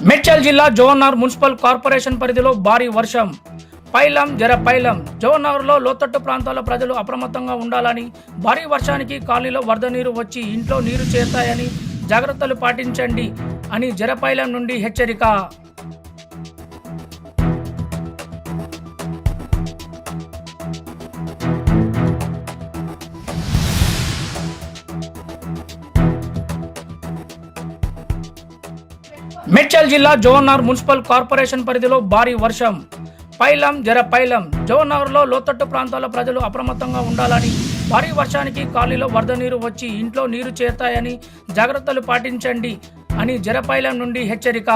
మేడ్చల్ జిల్లా జోహర్నగర్ municipal corporation పరిధిలో భారీ వర్షం. పైలం జరపైలం. జోహర్నగర్లో లోతట్టు ప్రాంతాల ప్రజలు అప్రమత్తంగా ఉండాలని, భారీ వర్షానికి కాలనీలో వరద నీరు వచ్చి ఇంట్లో నీరు చేరుతాయని జాగ్రత్తలు పాటించండి అని జరపైలం నుండి హెచ్చరిక. మేడ్చల్ జిల్లా జోహర్నగర్ మున్సిపల్ కార్పొరేషన్ పరిధిలో భారీ వర్షం. పైలం జరపైలం. జోహర్నగర్లో లోతట్టు ప్రాంతాల ప్రజలు అప్రమత్తంగా ఉండాలని, భారీ వర్షానికి కాలనీలో వరద నీరు వచ్చి ఇంట్లో నీరు చేరుతాయని జాగ్రత్తలు పాటించండి అని జరపైలం నుండి హెచ్చరిక.